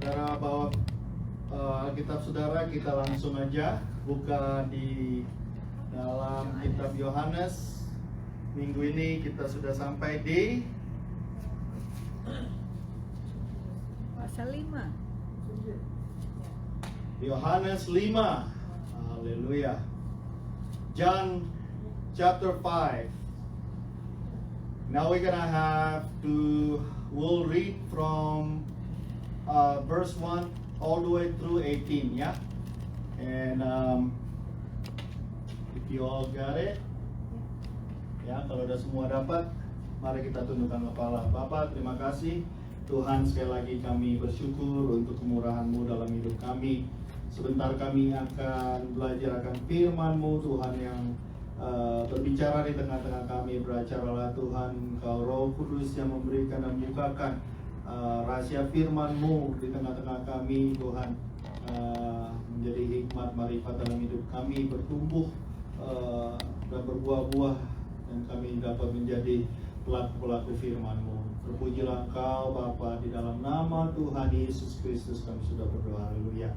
Saudara bawa Alkitab saudara, kita langsung aja buka di dalam kitab Yohanes. Minggu ini kita sudah sampai di pasal 5. Yohanes 5. Haleluya. John chapter 5. Now we're gonna we'll read from verse 1 all the way through 18, yeah? And if you all got it, ya, kalau udah semua dapat, mari kita tundukkan kepala. Bapak, terima kasih Tuhan, sekali lagi kami bersyukur untuk kemurahan-Mu dalam hidup kami. Sebentar kami akan belajar akan firman-Mu, Tuhan, yang berbicara di tengah-tengah kami. Beracaralah Tuhan, Engkau Roh Kudus yang memberikan dan membukakan rahasia firman-Mu di tengah-tengah kami, Tuhan, menjadi hikmat marifat dalam hidup kami, bertumbuh dan berbuah-buah, dan kami dapat menjadi pelaku-pelaku firman-Mu. Terpujilah Engkau Bapa, di dalam nama Tuhan Yesus Kristus kami sudah berdoa. Haleluya.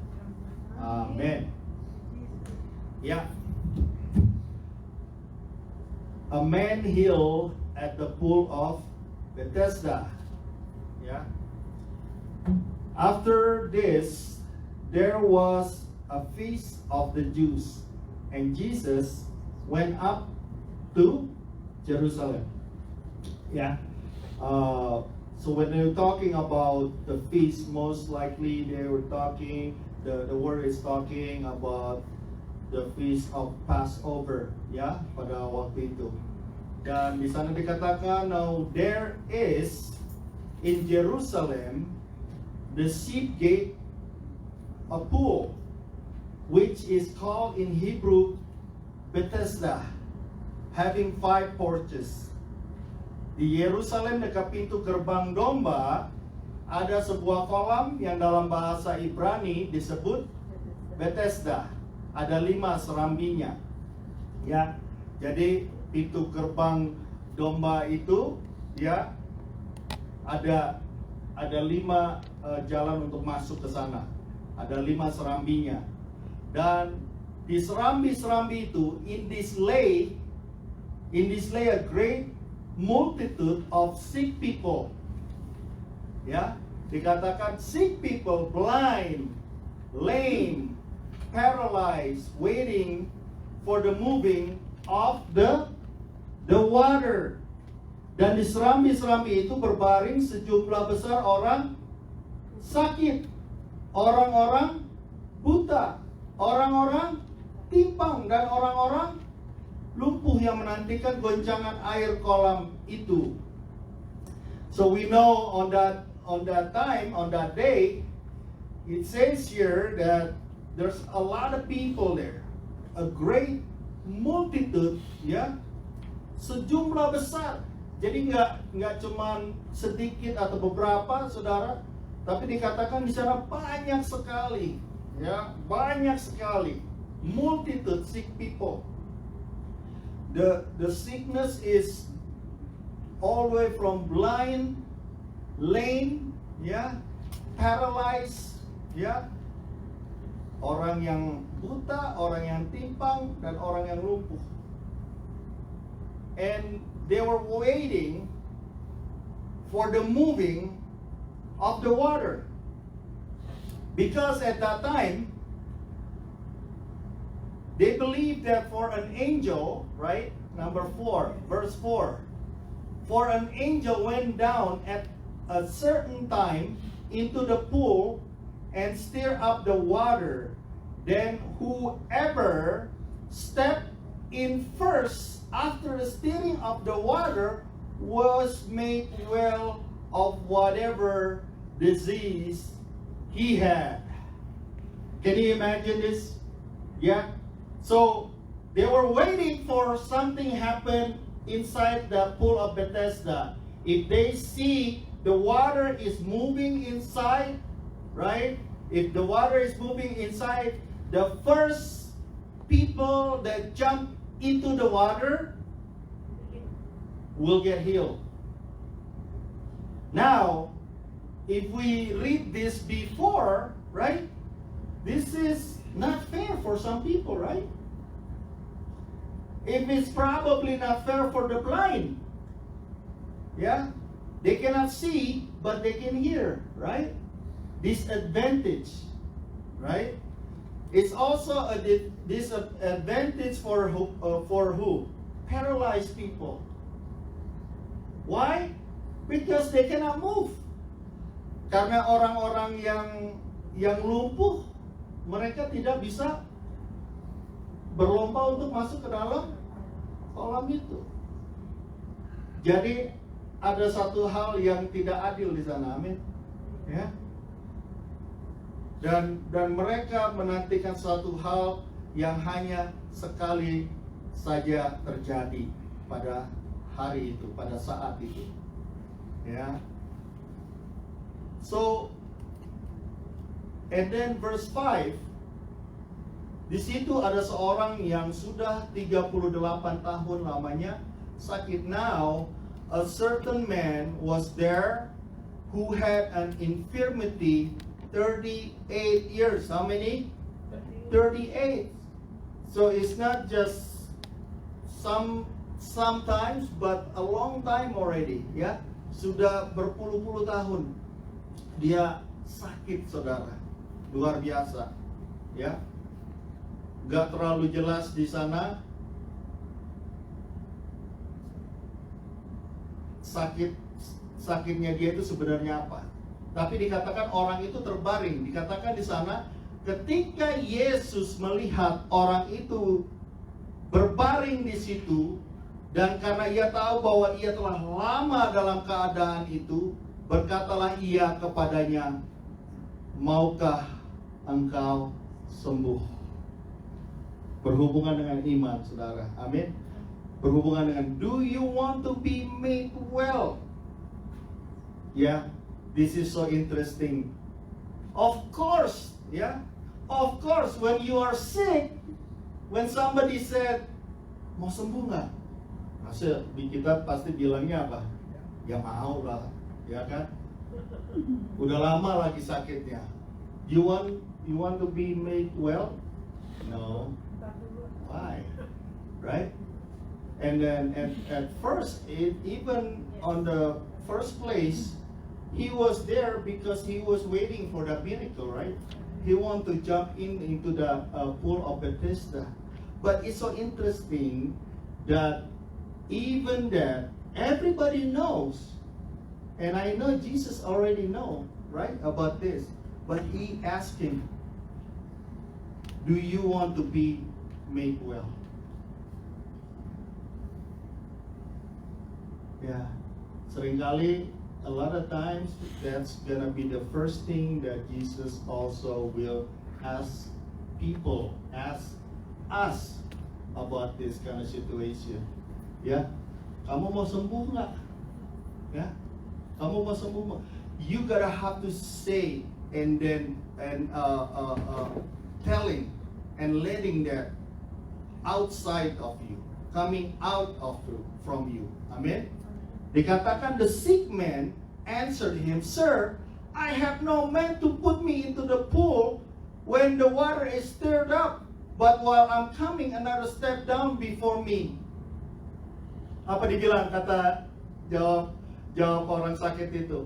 Amin. Ya. A man healed at the pool of Bethesda. Yeah. After this, there was a feast of the Jews, and Jesus went up to Jerusalem. Yeah. So when they're talking about the feast, most likely they were talking. The word is talking about the feast of Passover. Ya, pada waktu itu. Dan di sana dikatakan, now there is in Jerusalem, the sheep gate, a pool, which is called in Hebrew Bethesda, having 5 porches. Di Yerusalem dekat pintu gerbang domba, ada sebuah kolam yang dalam bahasa Ibrani disebut Bethesda. Ada 5 serambinya. Ya, jadi pintu gerbang domba itu, ya, ada 5 jalan untuk masuk ke sana. Ada 5 serambinya. Dan di serambi-serambi itu, in this lay a great multitude of sick people. Ya, dikatakan sick people, blind, lame, paralyzed, waiting for the moving of the water. Dan di serambi-serambi itu berbaring sejumlah besar orang sakit, orang-orang buta, orang-orang timpang, dan orang-orang lumpuh yang menantikan goncangan air kolam itu. So we know on that day, it says here that there's a lot of people there, a great multitude, ya, sejumlah besar. Jadi nggak cuman sedikit atau beberapa, saudara, tapi dikatakan di sana banyak sekali, ya, banyak sekali, multitude sick people. The sickness is all the way from blind, lame, ya, paralyzed, ya, orang yang buta, orang yang timpang, dan orang yang lumpuh. And they were waiting for the moving of the water. Because at that time, they believed that for an angel, right? Number 4, verse 4. For an angel went down at a certain time into the pool and stirred up the water. Then whoever stepped in first after the stirring of the water was made well of whatever disease he had. Can you imagine this? Yeah. So they were waiting for something happen inside the pool of Bethesda. If they see the water is moving inside, right? If the water is moving inside, the first people that jump into the water will get healed. Now, if we read this before, right? This is not fair for some people, right? If it's probably not fair for the blind, yeah? They cannot see, but they can hear, right? Disadvantage, right? It's also a disadvantage for who? Paralyzed people. Why? Because they cannot move. Karena orang-orang yang lumpuh, mereka tidak bisa berlomba untuk masuk ke dalam kolam itu. Jadi ada satu hal yang tidak adil di sana, amin. Ya. Dan mereka menantikan suatu hal yang hanya sekali saja terjadi pada hari itu, pada saat itu. Ya. So, and then verse 5, di situ ada seorang yang sudah 38 tahun lamanya sakit. Now, a certain man was there who had an infirmity 38 years. How many? 38. So it's not just sometimes, but a long time already. Ya, sudah berpuluh-puluh tahun dia sakit, saudara. Luar biasa. Ya, gak terlalu jelas di sana sakitnya dia itu sebenarnya apa. Tapi dikatakan orang itu terbaring. Dikatakan di sana ketika Yesus melihat orang itu berbaring di situ, dan karena ia tahu bahwa ia telah lama dalam keadaan itu, berkatalah ia kepadanya, maukah engkau sembuh? Berhubungan dengan iman, saudara. Amin. Berhubungan dengan, do you want to be made well? Ya, this is so interesting. Of course, ya. Of course, when you are sick, when somebody said, mau sembuh nggak? Masa kita pasti bilangnya apa? Ya mau lah, ya kan? Udah lama lagi sakitnya. You want to be made well? No. Why? Right? And then at first, even on the first place, he was there because he was waiting for that miracle, right? He wanted to jump into the pool of Bethesda. But it's so interesting that even that everybody knows, and I know Jesus already know, right, about this. But he asked him, do you want to be made well? Yeah, seringkali, a lot of times, that's gonna be the first thing that Jesus also will ask people, ask us about this kind of situation. Ya, kamu mau sembuh nggak? Ya, kamu mau sembuh nggak? You gotta have to say and telling and letting that outside of you, coming out of you, from you. Amen. Dikatakan the sick man answered him, Sir, I have no man to put me into the pool when the water is stirred up. But while I'm coming, another step down before me. Apa dibilang? Kata jawab orang sakit itu,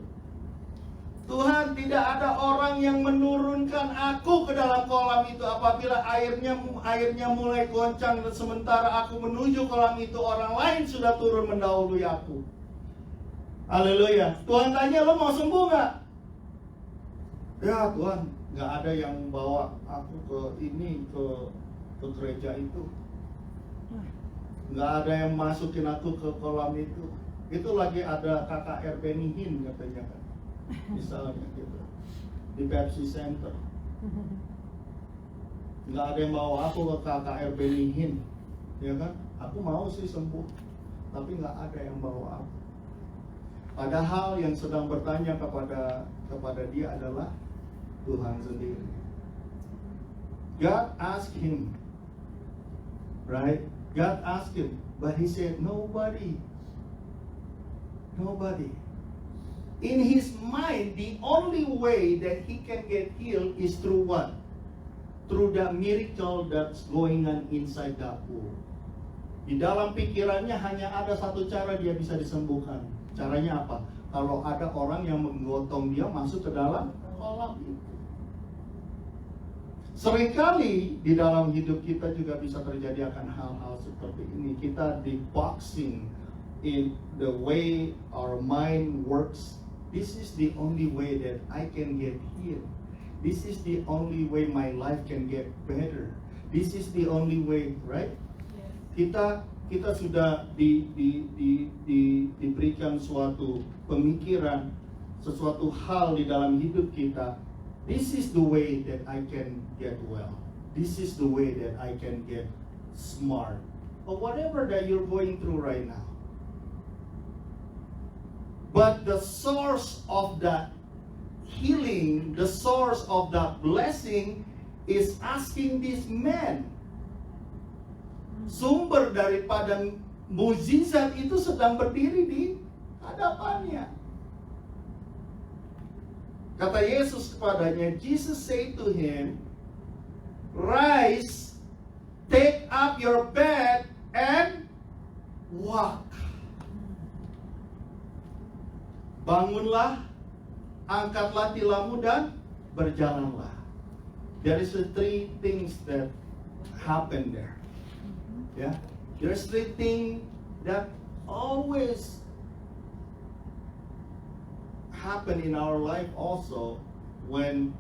Tuhan, tidak ada orang yang menurunkan aku ke dalam kolam itu apabila airnya mulai goncang, dan sementara aku menuju kolam itu orang lain sudah turun mendahului aku. Haleluya. Tuhan tanya, lo mau sembuh nggak? Ya Tuhan, nggak ada yang bawa aku ke gereja itu. Nggak ada yang masukin aku ke kolam itu. Itu lagi ada KKR Benihin katanya kan. Misalnya gitu. Di Pepsi Center. Nggak ada yang bawa aku ke KKR Benihin. Ya kan? Aku mau sih sembuh, tapi nggak ada yang bawa aku. Padahal yang sedang bertanya kepada dia adalah Tuhan sendiri. God asked him, right? God asked him, but he said, nobody. In his mind, the only way that he can get healed is through what? Through the miracle that's going on inside that pool. Di dalam pikirannya hanya ada satu cara dia bisa disembuhkan. Caranya apa? Kalau ada orang yang menggotong dia masuk ke dalam kolam itu. Seringkali di dalam hidup kita juga bisa terjadi akan hal-hal seperti ini. Kita diboxing in the way our mind works. This is the only way that I can get healed. This is the only way my life can get better. This is the only way, right? Kita sudah diberikan suatu pemikiran, sesuatu hal di dalam hidup kita. This is the way that I can get well. This is the way that I can get smart. Or whatever that you're going through right now. But the source of that healing, the source of that blessing is asking this man. Sumber daripada mukjizat itu sedang berdiri di hadapannya. Kata Yesus kepadanya, Jesus said to him, "Rise, take up your bed and walk." Bangunlah, angkatlah tilammu dan berjalanlah. There is three things that happen there. Yeah, there's three things that always happen in our life also when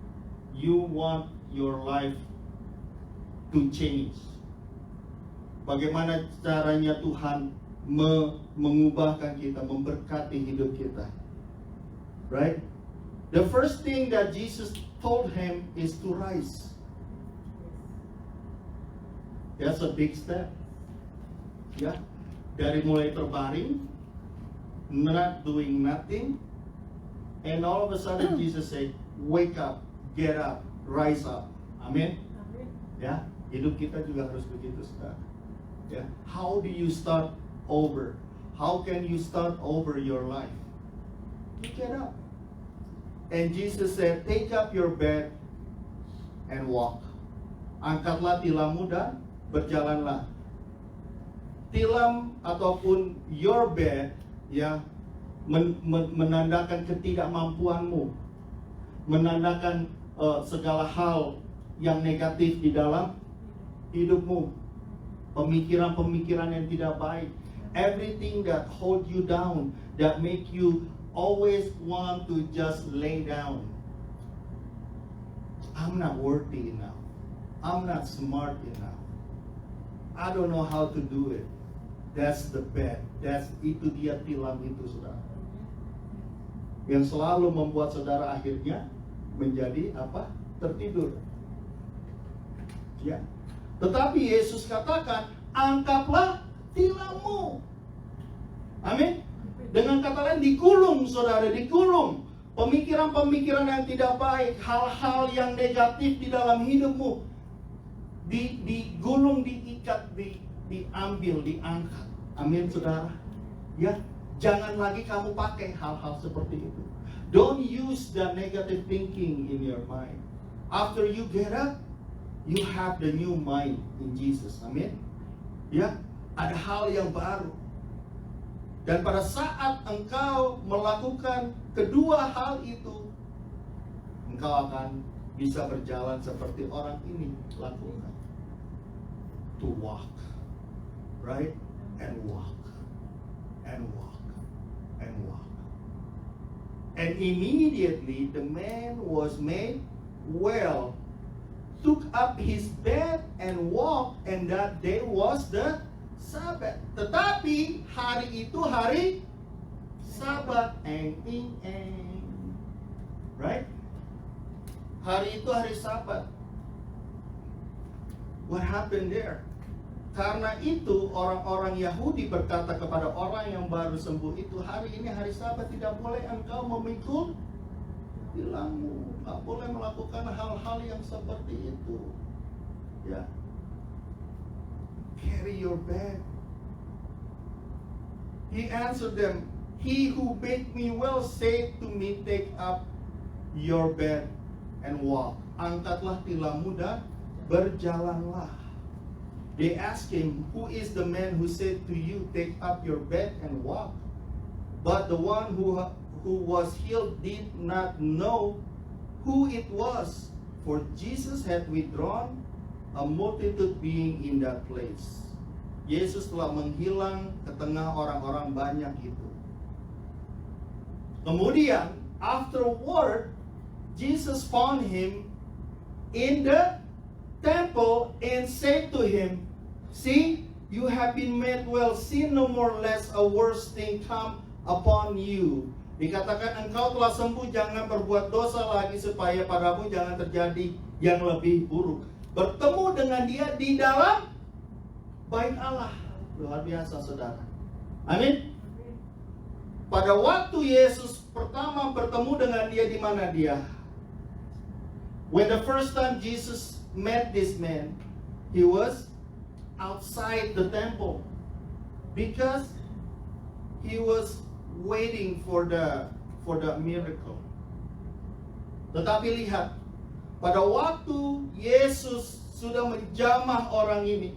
you want your life to change. Bagaimana caranya Tuhan mengubahkan kita, memberkati hidup kita. Right? The first thing that Jesus told him is to rise. That's a big step. Ya, dari mulai terbaring, not doing nothing, and all of a sudden Jesus said, "Wake up, get up, rise up." Amin. Ya, hidup kita juga harus begitu, saudara. Ya, how do you start over? How can you start over your life? You get up. And Jesus said, "Take up your bed and walk." Angkatlah tilammu dan berjalanlah. Tilam ataupun your bed, ya, menandakan ketidakmampuanmu, menandakan segala hal yang negatif di dalam hidupmu, pemikiran-pemikiran yang tidak baik, everything that hold you down, that make you always want to just lay down. I'm not worthy enough. I'm not smart enough. I don't know how to do it. That's the bed. Itu dia tilam itu, saudara. Yang selalu membuat saudara akhirnya menjadi apa? Tertidur. Ya. Tetapi Yesus katakan, angkatlah tilammu. Amin. Dengan kata lain, dikulung, saudara, dikulung. Pemikiran-pemikiran yang tidak baik, hal-hal yang negatif di dalam hidupmu, digulung, diikat, diambil, diangkat. Amin, saudara. Ya, jangan lagi kamu pakai hal-hal seperti itu. Don't use the negative thinking in your mind. After you get up, you have the new mind in Jesus. Amin. Ya, ada hal yang baru. Dan pada saat engkau melakukan kedua hal itu, engkau akan bisa berjalan seperti orang ini lakukan. To walk, right? And walk, and walk, and walk. And immediately the man was made well, took up his bed and walked, and that day was the Sabat. Tetapi hari itu hari Sabat. Right? Hari itu hari Sabat. What happened there? Karena itu orang-orang Yahudi berkata kepada orang yang baru sembuh itu, hari ini hari Sabat, tidak boleh engkau memikul tilammu, tak boleh melakukan hal-hal yang seperti itu. Ya. Carry your bed. He answered them, He who made me well said to me, take up your bed and walk. Angkatlah tilammu dan berjalanlah. They asked him, who is the man who said to you, take up your bed and walk? But the one who was healed did not know who it was, for Jesus had withdrawn, a multitude being in that place. Yesus telah menghilang ke tengah orang-orang banyak itu. Kemudian, afterward, Jesus found him in the temple and said to him, see, you have been made well, sin no more, lest a worse thing come upon you. Dikatakan engkau telah sembuh, jangan berbuat dosa lagi supaya padamu jangan terjadi yang lebih buruk. Bertemu dengan dia di dalam bait Allah. Luar biasa, saudara. Amin. Pada waktu Yesus pertama bertemu dengan dia, di mana dia? When the first time Jesus met this man, he was outside the temple because he was waiting for the miracle. Tetapi lihat, pada waktu Yesus sudah menjamah orang ini,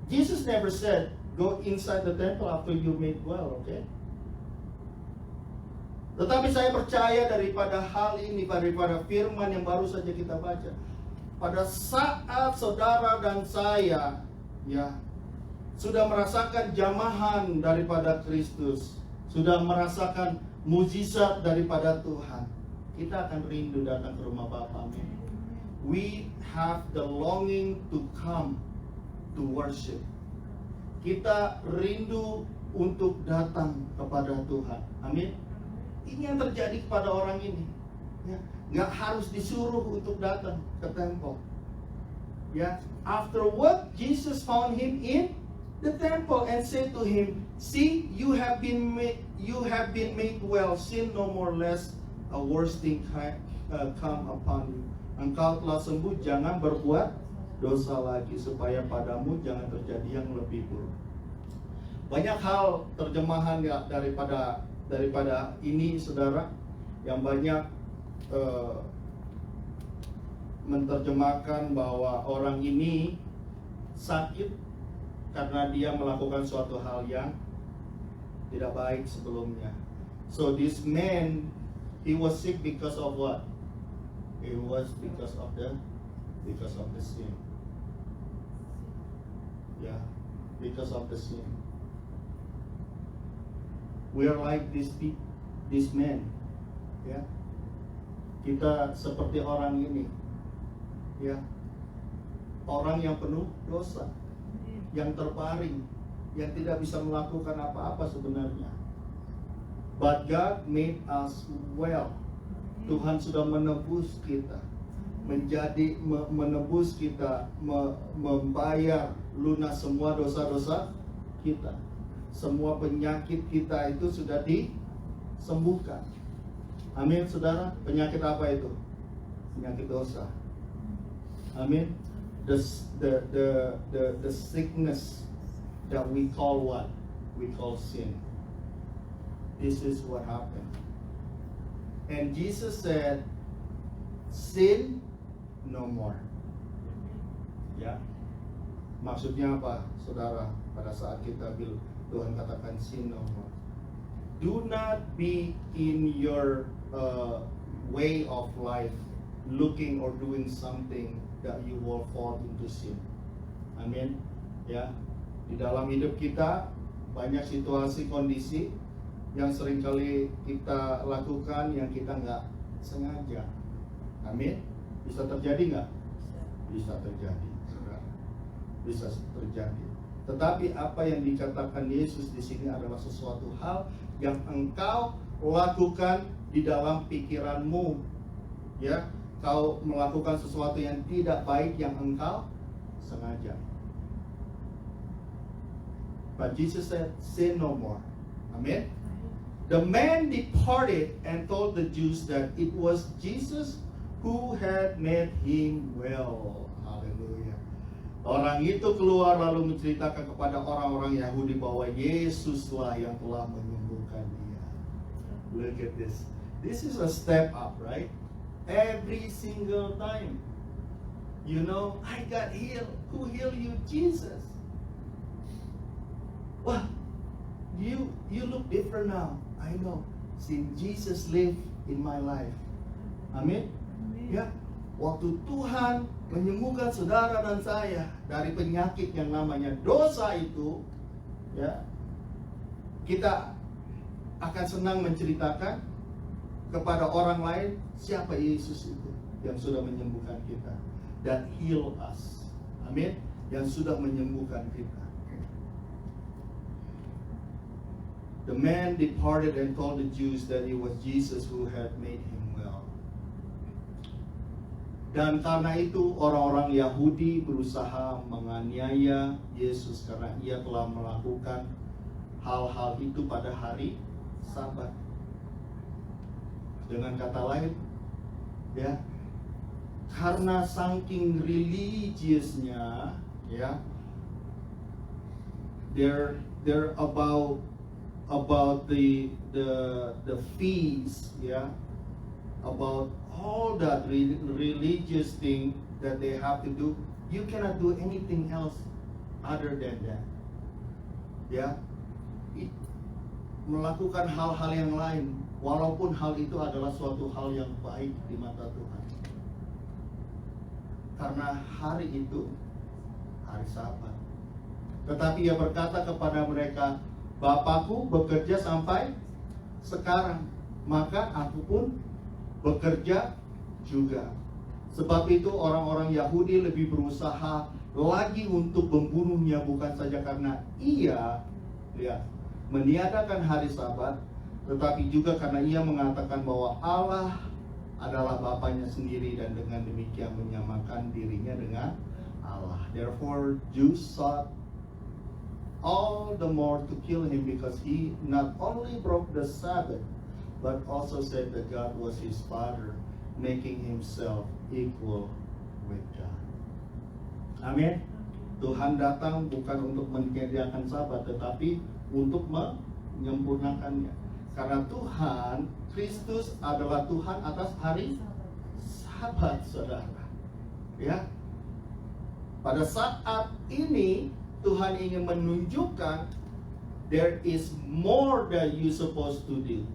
Jesus never said, go inside the temple after you made well, okay? Tetapi saya percaya daripada hal ini, daripada firman yang baru saja kita baca, pada saat saudara dan saya ya sudah merasakan jamahan daripada Kristus, sudah merasakan mujizat daripada Tuhan, kita akan rindu datang ke rumah Bapa. Amin. We have the longing to come to worship. Kita rindu untuk datang kepada Tuhan. Amin. Ini yang terjadi kepada orang ini. Ya, nggak harus disuruh untuk datang ke temple. Ya, afterward Jesus found him in the temple and said to him, see, you have been made well, sin no more, lest a worse thing come upon you. Engkau telah sembuh, jangan berbuat dosa lagi supaya padamu jangan terjadi yang lebih buruk. Banyak hal terjemahan ya daripada ini, saudara, yang banyak menerjemahkan bahwa orang ini sakit karena dia melakukan suatu hal yang tidak baik sebelumnya. So this man, he was sick because of what? It was because of the sin. Yeah, because of the sin. We are like this man. Ya, kita seperti orang ini. Ya, orang yang penuh dosa, yang terbaring, yang tidak bisa melakukan apa-apa sebenarnya. But God made us well. Tuhan sudah menebus kita, menebus kita, membayar lunas semua dosa-dosa kita. Semua penyakit kita itu sudah disembuhkan. Amin, saudara. Penyakit apa itu? Penyakit dosa. Amin. The sickness that we call what? We call sin. This is what happened. And Jesus said, sin no more. Ya. Maksudnya apa, saudara? Pada saat kita Tuhan katakan sin no more. Do not be in your way of life looking or doing something that you will fall into sin. Amin. Ya. Di dalam hidup kita banyak situasi, kondisi yang seringkali kita lakukan yang kita nggak sengaja. Amin. Bisa terjadi nggak? Bisa terjadi, saudara. Bisa terjadi. Tetapi apa yang dikatakan Yesus di sini adalah sesuatu hal yang engkau lakukan di dalam pikiranmu. Ya, kau melakukan sesuatu yang tidak baik yang engkau sengaja. But Jesus said, sin no more. Amin. The man departed and told the Jews that it was Jesus who had made him well. Hallelujah. Orang itu keluar lalu menceritakan kepada orang-orang Yahudi bahwa Yesuslah yang telah menyembuhkan dia. Look at this. This is a step up, right? Every single time. You know, I got healed. Who healed you? Jesus. Wah, you look different now. I know. Since Jesus lived in my life. Amin. Ya, waktu Tuhan menyembuhkan saudara dan saya dari penyakit yang namanya dosa itu, ya, kita akan senang menceritakan kepada orang lain siapa Yesus itu yang sudah menyembuhkan kita dan heal us. Amin. Yang sudah menyembuhkan kita. The man departed and told the Jews that it was Jesus who had made him well. Dan karena itu orang-orang Yahudi berusaha menganiaya Yesus karena ia telah melakukan hal-hal itu pada hari Sabat. Dengan kata lain, ya, karena saking religiousnya, ya, they're about the feast, ya, about all that religious thing that they have to do. You cannot do anything else other than that. Ya, melakukan hal-hal yang lain, walaupun hal itu adalah suatu hal yang baik di mata Tuhan. Karena hari itu hari Sabat. Tetapi ia berkata kepada mereka, Bapakku bekerja sampai sekarang, maka aku pun bekerja juga. Sebab itu orang-orang Yahudi lebih berusaha lagi untuk membunuhnya, bukan saja karena ia, lihat, meniadakan hari Sabat, tetapi juga karena ia mengatakan bahwa Allah adalah Bapanya sendiri dan dengan demikian menyamakan dirinya dengan Allah. Therefore Jews sought all the more to kill him because he not only broke the Sabbath but also said that God was his Father, making himself equal with God. Amin. Tuhan datang bukan untuk menyediakan Sabat, tetapi untuk menyempurnakannya. Karena Tuhan Kristus adalah Tuhan atas hari Sabat, saudara. Ya. Pada saat ini Tuhan ingin menunjukkan there is more that you supposed to do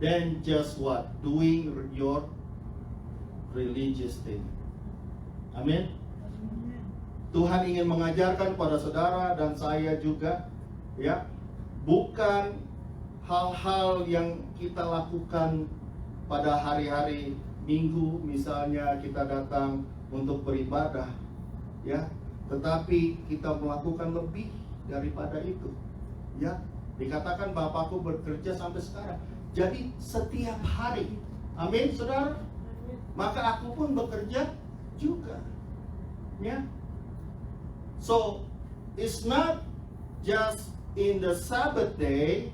than just what? Doing your religious thing. Amin. Tuhan ingin mengajarkan pada saudara dan saya juga, ya, bukan hal-hal yang kita lakukan pada hari-hari Minggu, misalnya kita datang untuk beribadah, ya, tetapi kita melakukan lebih daripada itu, ya. Dikatakan Bapakku bekerja sampai sekarang. Jadi setiap hari, amin, saudara. Maka aku pun bekerja juga, ya. So it's not just in the Sabbath day,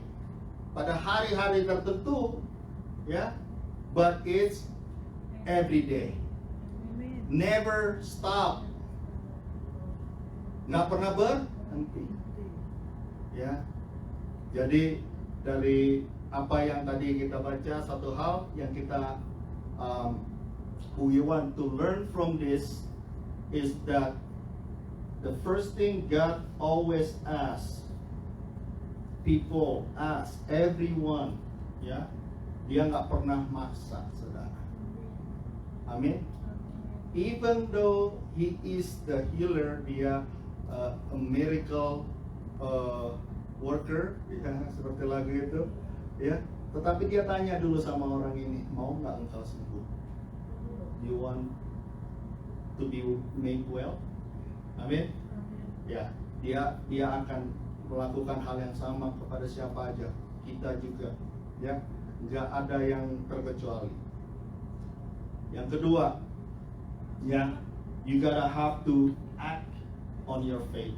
pada hari-hari tertentu, ya, but it's every day. Never stop. Nggak pernah berhenti. Ya. Jadi dari apa yang tadi kita baca, satu hal yang kita we want to learn from this is that the first thing God always asks people, asks everyone, ya, dia nggak pernah maksa, saudara. Amin. Even though He is the healer, dia a miracle worker, ya, seperti lagu itu, ya. Tetapi dia tanya dulu sama orang ini, mau nggak engkau sembuh? You want to be made well? Amin. Ya, dia akan melakukan hal yang sama kepada siapa aja, kita juga, ya. Nggak ada yang terkecuali. Yang kedua, ya, you gotta have to act on your faith.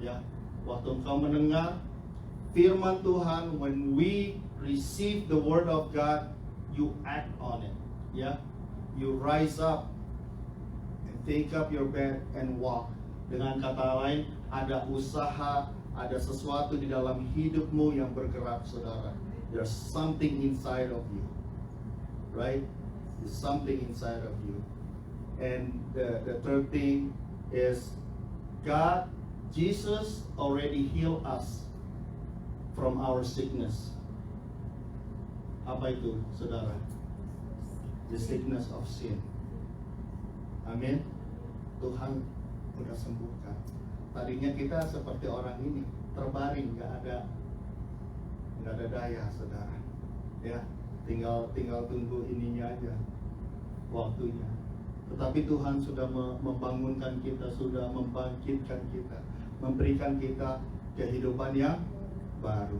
Ya, waktu engkau mendengar firman Tuhan, when we receive the word of God, you act on it. Ya, you rise up and take up your bed and walk. Dengan kata lain, ada usaha, ada sesuatu di dalam hidupmu yang bergerak, saudara. There's something inside of you, right? There's something inside of you. And the third thing is Jesus already healed us from our sickness. Apa itu, saudara? The sickness of sin. Amin. Tuhan sudah sembuhkan. Tadinya kita seperti orang ini, terbaring, nggak ada daya, saudara. Ya, tinggal tunggu ininya aja, waktunya. Tetapi Tuhan sudah membangunkan kita, sudah membangkitkan kita, memberikan kita kehidupan yang baru.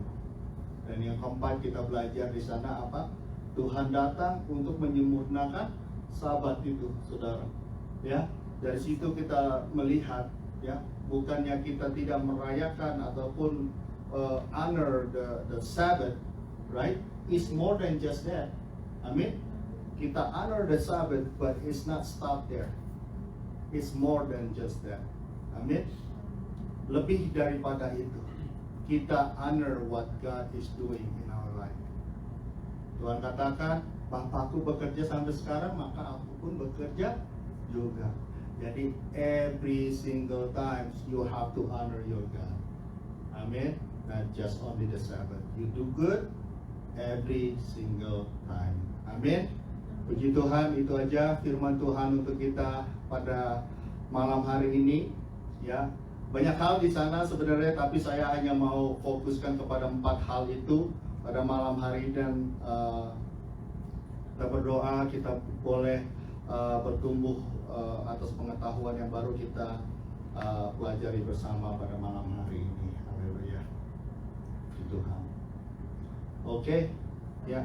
Dan yang keempat kita belajar di sana apa? Tuhan datang untuk menyempurnakan Sabat itu, saudara. Ya, dari situ kita melihat, ya, bukannya kita tidak merayakan ataupun honor the Sabbath, right? It's more than just that. Amin. Kita honor the Sabbath, but it's not stop there. It's more than just that. Amin. Lebih daripada itu, kita honor what God is doing in our life. Tuhan katakan, Bapakku bekerja sampai sekarang, maka aku pun bekerja juga. Jadi every single time you have to honor your God. Amin. Not just only the Sabbath. You do good every single time. Amin. Puji Tuhan, itu aja firman Tuhan untuk kita pada malam hari ini. Ya, banyak hal di sana sebenarnya, tapi saya hanya mau fokuskan kepada 4 hal itu pada malam hari. Dan kita berdoa, kita boleh bertumbuh atas pengetahuan yang baru kita pelajari bersama pada malam hari ini. Haleluya. Puji Tuhan. Oke, ya.